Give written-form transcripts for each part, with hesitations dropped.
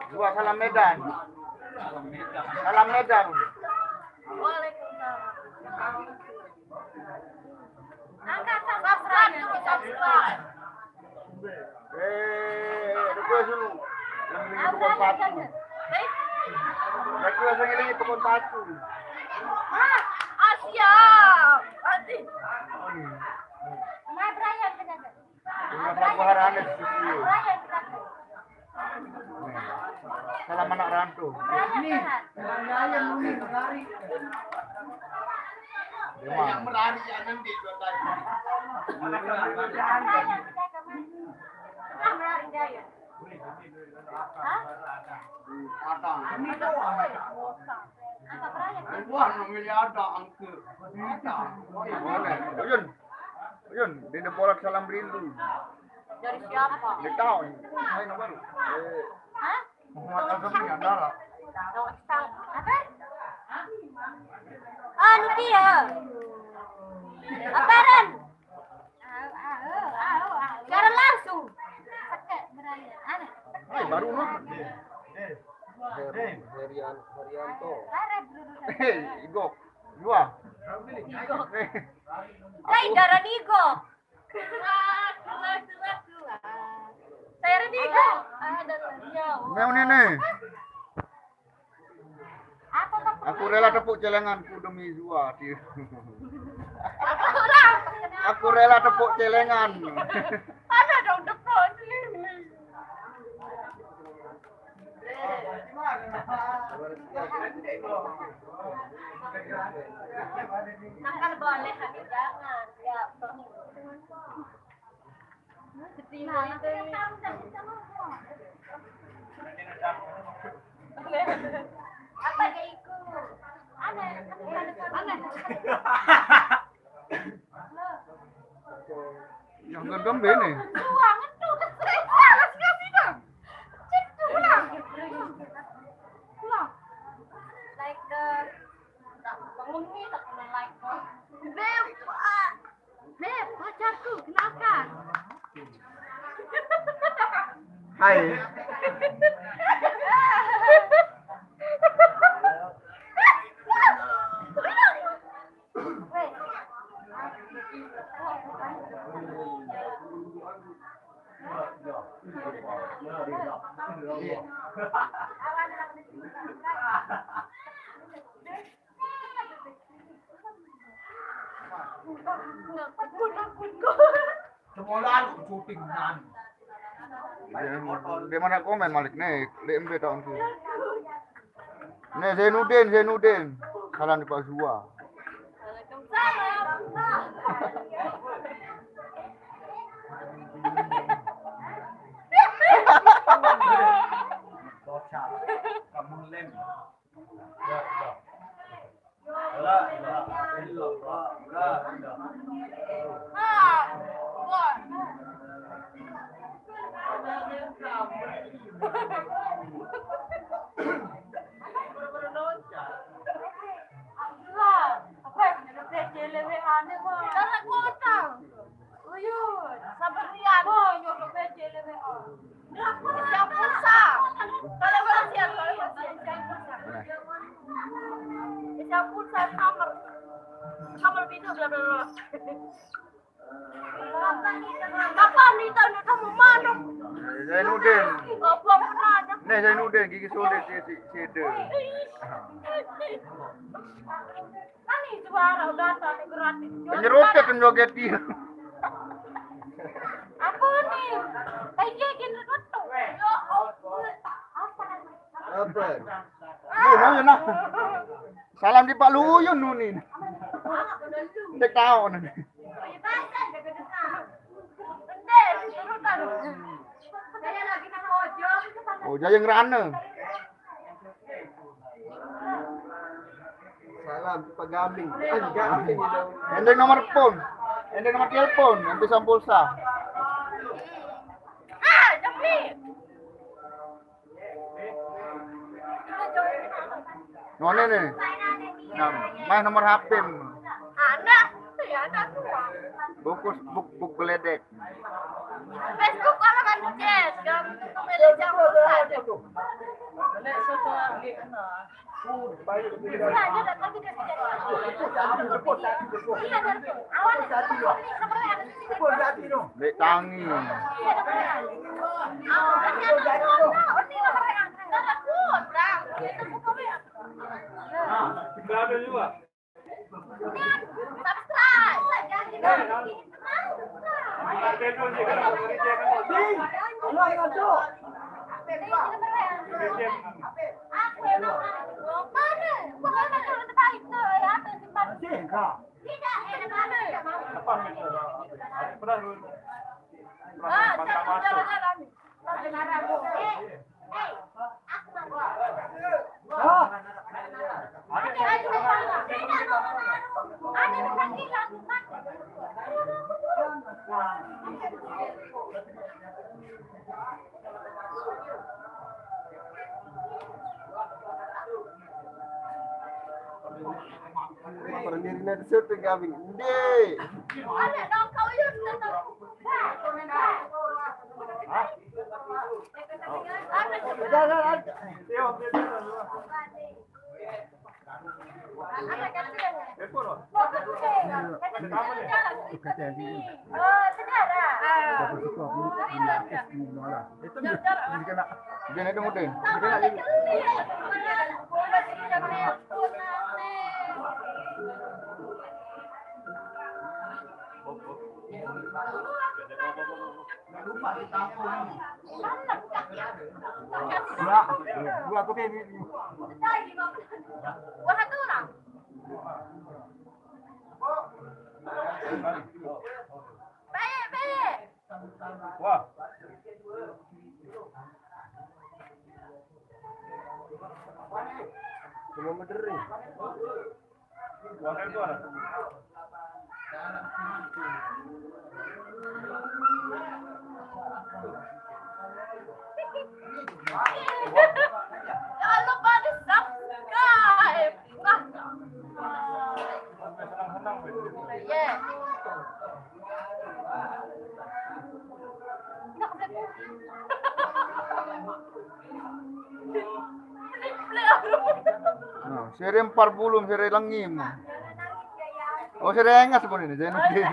Dua salam Medan. Salam Medan. Waalaikumsalam. Angkat subscribe dulu, subscribe. Dua dulu. Yang pokok batu. Lagi lagi pokok batu. Siap. Nanti. Mai Brian kenapa? Brian salam anak rantau. Ini. Yang menari. Yang menari jangan di kota. Uyun, di depolat salam rindu. Dari siapa? Di tahu. Saya nomor. Hah? Muhammad Azami Andara. Apa? Anu dia. Apaan? Sekarang langsung. Baru Herianto. Igok. Dua. Darah Nigo. Saya Nigo. Mau nenek. Aku rela tepuk celenganku demi Zua. Aku rela tepuk celengan. Ada dong depan. Nakal boleh tapi jangan. Ya. Apa dia ikut? Aneh. Yang gendong ini. Ruangan tuh keseretan sekali dah. Cek pulang. Like the bangun ni tak kena like. Beb, pacarku kenalkan. Hai. Semolan syuting nan. Di mana komen Malik nih? LMB tahun tu. Nih Zainuddin. Salam di Pak Zua. Kamu lem. Siap pulsa. Kalau siap. nomor video bla bla bla. Kapan nih tanya kamu mana? Zainuddin. Apa mana? Nih Zainuddin gigi sulit si Ede. Kan ini juara udah satu gratis. Penyerotet penjoget dia. Apa nih? Kayak gini tuh. Ya Apa? Luyun nah. Salam di Pak Luyun nunin. Dek tahu nih. Oh, jayang rana. Salam Pak Gaming. Gaming itu. Endek nomor phone. Endek nomor telepon, nanti sampulsa. Tapi. None nih. Nah, mah nomor HP. Ada. Ya ada semua. Buk geledek. Facebook kalau kan chat, kan kembali jam saja. Dek tangi. Orang diri nanti syuting Gaming. Ndek. Ada dong kau yuk. Jangan itu mudah. Gua aku pengen Wah. cuma mederi. Wah, itu ada. Jangan lupa di subscribe. Yeah. Nah, seri 40 seri langim. Oh, seri engas pun ini Zainuddin.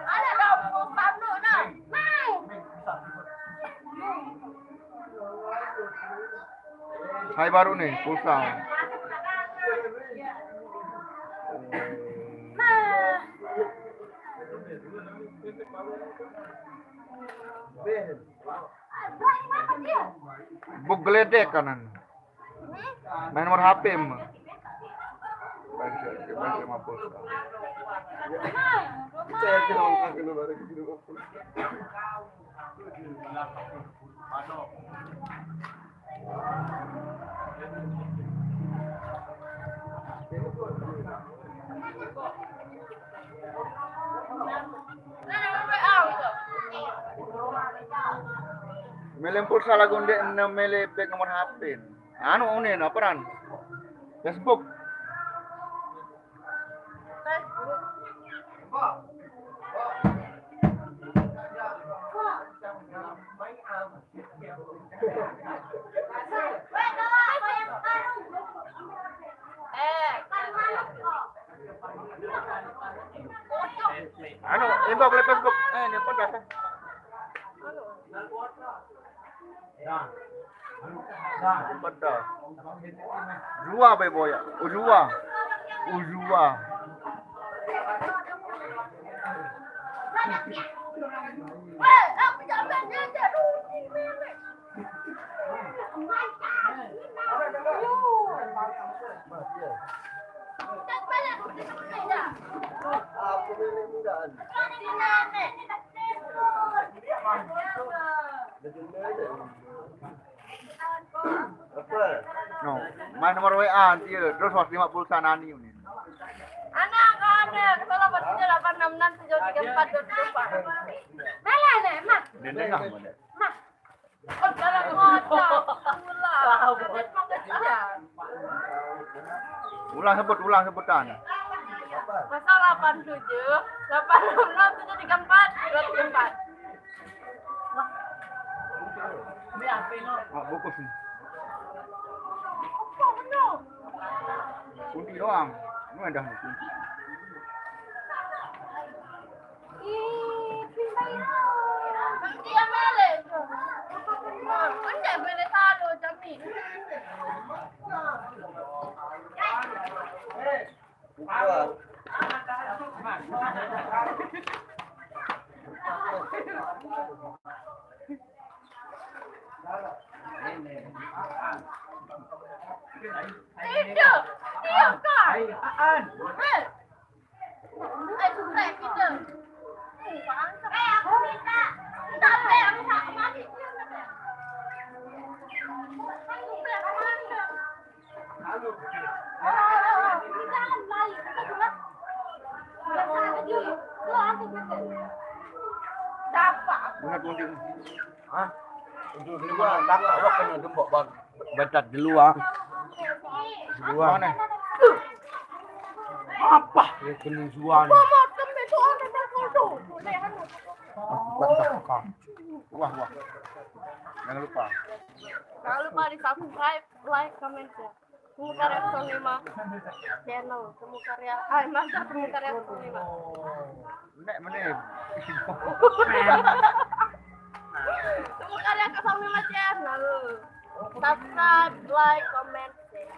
Ada dong, Pablo dong. Hai baru nih, pulsa. Buk geledek kanan. Main nomor HP mah. Baca sama pulsa. Saya kira orang kena barang gitu. Milih pulsa lagu ndek milih back nomor HP. Anu ini apa ran? Facebook. Anu, info boleh Facebook. Ini apa dah? Betul. Jua boya. Ujua. Aku milih mudaan. Apa? No, main nomor WA dia terus 150 nani ini. Anak kalau berarti 866734424. Mana nih, Mak? Nenek nggak ada. Mak. Oh, dalam kocok. Ulang sebutan. Masa 87, 866734424. Oh, bungkus nih. Apa benar? Kunci doang. Ini ada nih kunci. Ih, pintai lo. Nanti yang balik. Kan boleh taruh jami. Buka. Tidak, diam kak. Susah kita. Aku minta. Tak aku tak mati. Dapat. Benar kunci. Hah? Untuk di luar, tak awak kena gembok bang. Bacat di luar. Di luar. Mana? Apa? Ya kena suan. Mama, kami tu orang terkodo. Wah. Jangan lupa. Jangan lupa di subscribe, like, comment, share. Temu karya 05 channel. Temu karya, masa temu karya 05. Nek meneh. Temu karya 05 channel. Subscribe, like, comment, share.